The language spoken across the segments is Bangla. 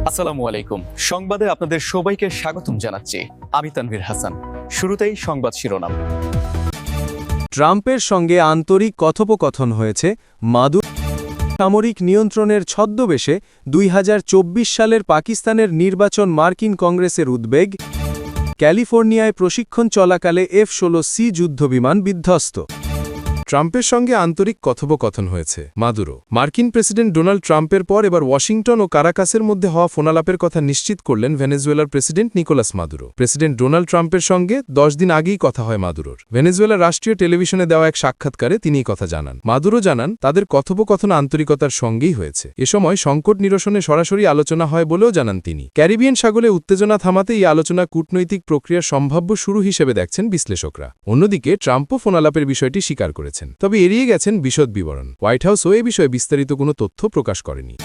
আসসালামু আলাইকুম। সংবাদে আপনাদের সবাইকে স্বাগতম জানাচ্ছি। আমি তানভীর হাসান। শুরুতেই সংবাদ শিরোনাম। ট্রাম্পের সঙ্গে আন্তরিক কথোপকথন হয়েছে। মাদুরো সামরিক নিয়ন্ত্রণের ছদ্মবেশে 2024 সালের পাকিস্তানের নির্বাচন মার্কিন কংগ্রেসের উদ্বেগ। ক্যালিফোর্নিয়ায় প্রশিক্ষণ চলাকালে F-16C যুদ্ধবিমান বিধ্বস্ত। ট্রাম্পের সঙ্গে আন্তরিক কথোপকথন হয়েছে। মাদুরো মার্কিন প্রেসিডেন্ট ডোনাল্ড ট্রাম্পের পর এবার ওয়াশিংটন ও কারাকাসের মধ্যে হওয়া ফোনালাপের কথা নিশ্চিত করলেন ভেনেজুয়েলার president Nicolas Maduro. President Donald ট্রাম্পের সঙ্গে 10 দিন আগেই কথা হয় মাদুরোর। ভেনেজুয়েলার রাষ্ট্রীয় টেলিভিশনে দেওয়া এক সাক্ষাৎকারে তিনি এই কথা জানান। মাদুরো জানান, তাদের কথোপকথন আন্তরিকতার সঙ্গেই হয়েছে। এ সময় সংকট নিরসনে সরাসরি আলোচনা হয় বলেও জানান তিনি। ক্যারিবিয়ান সাগরে উত্তেজনা থামাতে এই আলোচনা কূটনৈতিক প্রক্রিয়ার সম্ভাব্য শুরু হিসেবে দেখছেন বিশ্লেষকরা। অন্যদিকে ট্রাম্পও ফোনালাপের বিষয়টি স্বীকার করেছেন, তবে এড়িয়ে গেছেন বিশদ বিবরণ। হোয়াইট হাউসও এ বিষয়ে বিস্তারিত কোনো তথ্য প্রকাশ করেনি।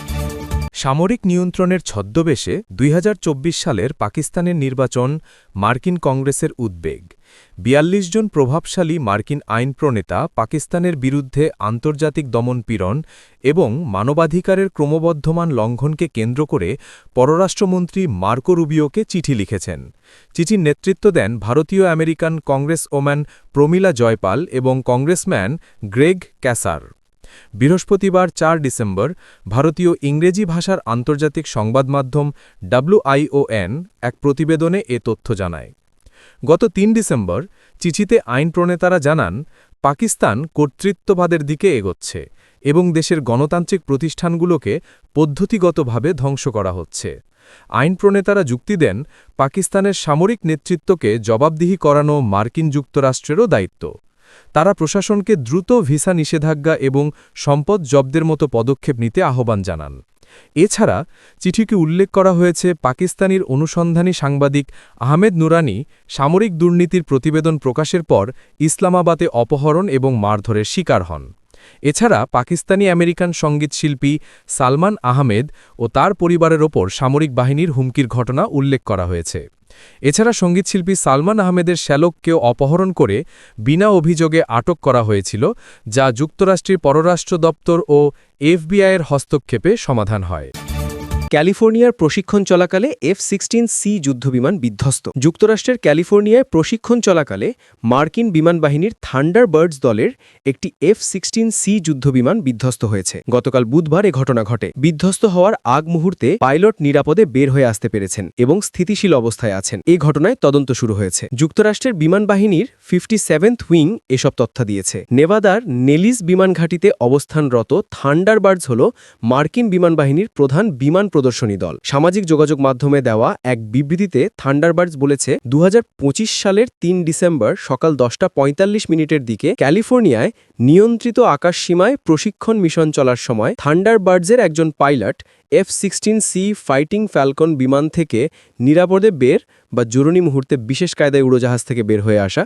সামরিক নিয়ন্ত্রণের ছদ্মবেশে 2024 সালের পাকিস্তানের নির্বাচন মার্কিন কংগ্রেসের উদ্বেগ। 42 জন প্রভাবশালী মার্কিন আইন প্রণেতা পাকিস্তানের বিরুদ্ধে আন্তর্জাতিক দমনপীড়ন এবং মানবাধিকারের ক্রমবর্ধমান লঙ্ঘনকে কেন্দ্র করে পররাষ্ট্রমন্ত্রী মার্কো রুবিওকে চিঠি লিখেছেন। চিঠির নেতৃত্ব দেন ভারতীয় আমেরিকান কংগ্রেসওম্যান প্রমীলা জয়পাল এবং কংগ্রেসম্যান গ্রেগ ক্যাসার। বৃহস্পতিবার 4 ডিসেম্বর ভারতীয় ইংরেজি ভাষার আন্তর্জাতিক সংবাদমাধ্যম WION এক প্রতিবেদনে এ তথ্য জানায়। গত 3 ডিসেম্বর চিঠিতে আইন প্রণেতারা জানান, পাকিস্তান কর্তৃত্ববাদের দিকে এগোচ্ছে এবং দেশের গণতান্ত্রিক প্রতিষ্ঠানগুলোকে পদ্ধতিগতভাবে ধ্বংস করা হচ্ছে। আইন প্রণেতারা যুক্তি দেন, পাকিস্তানের সামরিক নেতৃত্বকে জবাবদিহি করানো মার্কিন যুক্তরাষ্ট্রেরও দায়িত্ব। তারা প্রশাসনকে দ্রুত ভিসা নিষেধাজ্ঞা এবং সম্পদ জব্দের মতো পদক্ষেপ নিতে আহ্বান জানান। এছাড়া চিঠিকে উল্লেখ করা হয়েছে, পাকিস্তানের অনুসন্ধানী সাংবাদিক আহমেদ নুরানি সামরিক দুর্নীতির প্রতিবেদন প্রকাশের পর ইসলামাবাদে অপহরণ এবং মারধরের শিকার হন। এছাড়া পাকিস্তানি আমেরিকান সঙ্গীতশিল্পী সালমান আহমেদ ও তার পরিবারের ওপর সামরিক বাহিনীর হুমকির ঘটনা উল্লেখ করা হয়েছে। এছাড়া সঙ্গীতশিল্পী সালমান আহমেদের শ্যালককেও অপহরণ করে বিনা অভিযোগে আটক করা হয়েছিল, যা যুক্তরাষ্ট্রের পররাষ্ট্র দপ্তর ও FBI-এর হস্তক্ষেপে সমাধান হয়। ক্যালিফোর্নিয়ার প্রশিক্ষণ চলাকালে F-16C যুদ্ধবিমান বিধ্বস্ত। যুক্তরাষ্ট্রের ক্যালিফোর্নিয়ায় প্রশিক্ষণ চলাকালে মার্কিন বিমান বাহিনীর থান্ডারবার্ডস দলের একটি F-16C যুদ্ধবিমান বিধ্বস্ত হয়েছে। গতকাল বুধবার এ ঘটনা ঘটে। বিধ্বস্ত হওয়ার আগ মুহূর্তে পাইলট নিরাপদে বের হয়ে আসতে পেরেছেন এবং স্থিতিশীল অবস্থায় আছেন। এই ঘটনায় তদন্ত শুরু হয়েছে। যুক্তরাষ্ট্রের বিমান বাহিনীর 57th উইং এসব তথ্য দিয়েছে। নেভাদার নেলিস বিমান ঘাঁটিতে অবস্থানরত থান্ডারবার্ডস হল মার্কিন বিমান বাহিনীর প্রধান বিমান প্রদর্শনী দল। সামাজিক যোগাযোগ মাধ্যমে দেওয়া এক বিবৃতিতে থান্ডারবার্ডস বলেছে, 2025 সালের 3 ডিসেম্বর সকাল 10:45 দিকে ক্যালিফোর্নিয়ায় নিয়ন্ত্রিত আকাশসীমায় প্রশিক্ষণ মিশন চলার সময় থান্ডারবার্ডসের একজন পাইলট F-16C ফাইটিং ফ্যালকন বিমান থেকে নিরাপদে বের বা জরুরি মুহূর্তে বিশেষ কায়দায় উড়োজাহাজ থেকে বের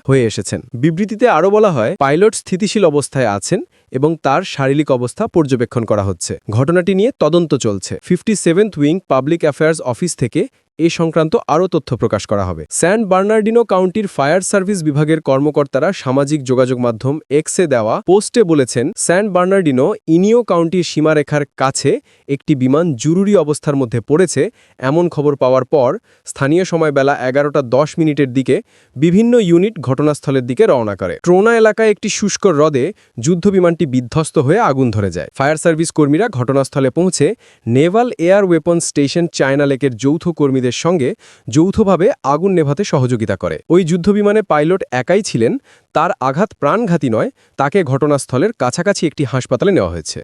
হয়ে এসেছেন। বিবৃতিতে আরও বলা হয়, পাইলট স্থিতিশীল অবস্থায় আছেন এবং তার শারীরিক অবস্থা পর্যবেক্ষণ করা হচ্ছে। ঘটনাটি নিয়ে তদন্ত চলছে। 57th wing public affairs office থেকে এই সংক্রান্ত আরও তথ্য প্রকাশ করা হবে। স্যান বার্নার্ডিনো কাউন্টির ফায়ার সার্ভিস বিভাগের কর্মকর্তারা সামাজিক যোগাযোগ মাধ্যম X-এ দেওয়া পোস্টে বলেছেন, স্যান বার্নার্ডিনো ইনিও কাউন্টির সীমারেখার কাছে একটি বিমান জরুরি অবস্থার মধ্যে পড়েছে এমন খবর পাওয়ার পর স্থানীয় সময় বেলা 11:10 দিকে বিভিন্ন ইউনিট ঘটনাস্থলের দিকে রওনা করে। ট্রোনা এলাকায় একটি শুষ্ক হ্রদে যুদ্ধবিমানটি বিধ্বস্ত হয়ে আগুন ধরে যায়। ফায়ার সার্ভিস কর্মীরা ঘটনাস্থলে পৌঁছে naval air weapon station China লেকের যৌথ কর্মীদের সঙ্গে যৌথভাবে আগুন নেভাতে সহযোগিতা করে। ওই যুদ্ধবিমানে পাইলট একাই ছিলেন। তার আঘাত প্রাণঘাতী নয়, তাকে ঘটনাস্থলের কাছাকাছি একটি হাসপাতালে নেওয়া হয়েছে।